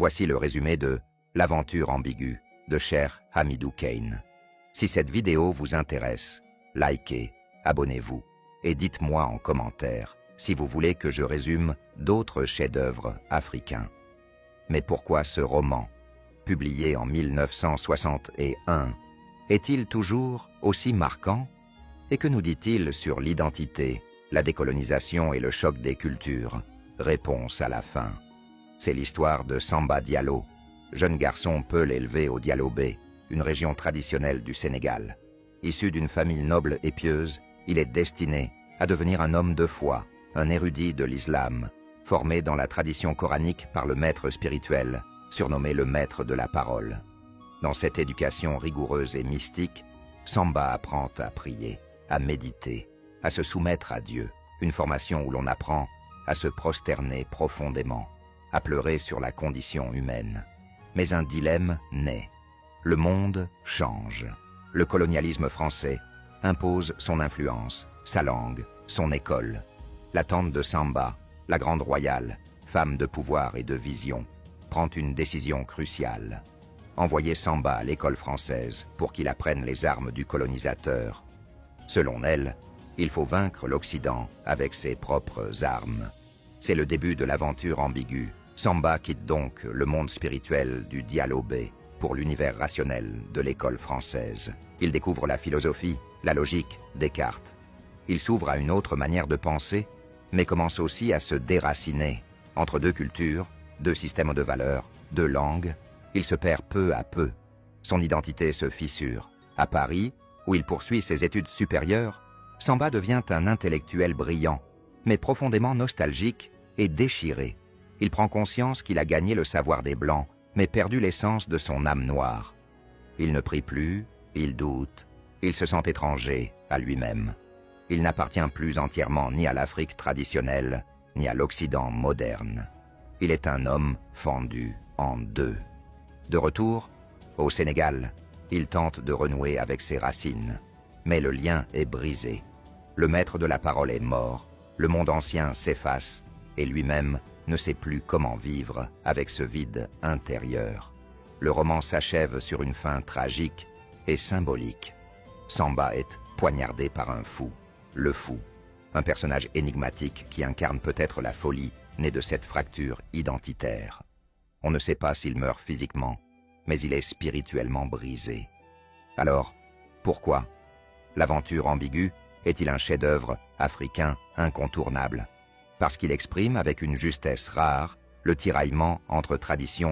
Voici le résumé de L'aventure ambiguë de Cher Hamidou Kane. Si cette vidéo vous intéresse, likez, abonnez-vous et dites-moi en commentaire si vous voulez que je résume d'autres chefs-d'œuvre africains. Mais pourquoi ce roman, publié en 1961, est-il toujours aussi marquant? Et que nous dit-il sur l'identité, la décolonisation et le choc des cultures? Réponse à la fin. C'est l'histoire de Samba Diallo, jeune garçon Peul élevé au Dialobé, une région traditionnelle du Sénégal. Issu d'une famille noble et pieuse, il est destiné à devenir un homme de foi, un érudit de l'islam, formé dans la tradition coranique par le maître spirituel, surnommé le maître de la parole. Dans cette éducation rigoureuse et mystique, Samba apprend à prier, à méditer, à se soumettre à Dieu, une formation où l'on apprend à se prosterner profondément, à pleurer sur la condition humaine. Mais un dilemme naît. Le monde change. Le colonialisme français impose son influence, sa langue, son école. La tante de Samba, la grande royale, femme de pouvoir et de vision, prend une décision cruciale. Envoyer Samba à l'école française pour qu'il apprenne les armes du colonisateur. Selon elle, il faut vaincre l'Occident avec ses propres armes. C'est le début de l'aventure ambiguë. Samba quitte donc le monde spirituel du Dialobé pour l'univers rationnel de l'école française. Il découvre la philosophie, la logique, Descartes. Il s'ouvre à une autre manière de penser, mais commence aussi à se déraciner. Entre deux cultures, deux systèmes de valeurs, deux langues, il se perd peu à peu. Son identité se fissure. À Paris, où il poursuit ses études supérieures, Samba devient un intellectuel brillant, mais profondément nostalgique et déchiré. Il prend conscience qu'il a gagné le savoir des Blancs, mais perdu l'essence de son âme noire. Il ne prie plus, il doute, il se sent étranger à lui-même. Il n'appartient plus entièrement ni à l'Afrique traditionnelle, ni à l'Occident moderne. Il est un homme fendu en deux. De retour, au Sénégal, il tente de renouer avec ses racines. Mais le lien est brisé. Le maître de la parole est mort, le monde ancien s'efface, et lui-même ne sait plus comment vivre avec ce vide intérieur. Le roman s'achève sur une fin tragique et symbolique. Samba est poignardé par un fou, le fou, un personnage énigmatique qui incarne peut-être la folie née de cette fracture identitaire. On ne sait pas s'il meurt physiquement, mais il est spirituellement brisé. Alors, pourquoi l'aventure ambiguë est-il un chef-d'œuvre africain incontournable? Parce qu'il exprime avec une justesse rare le tiraillement entre tradition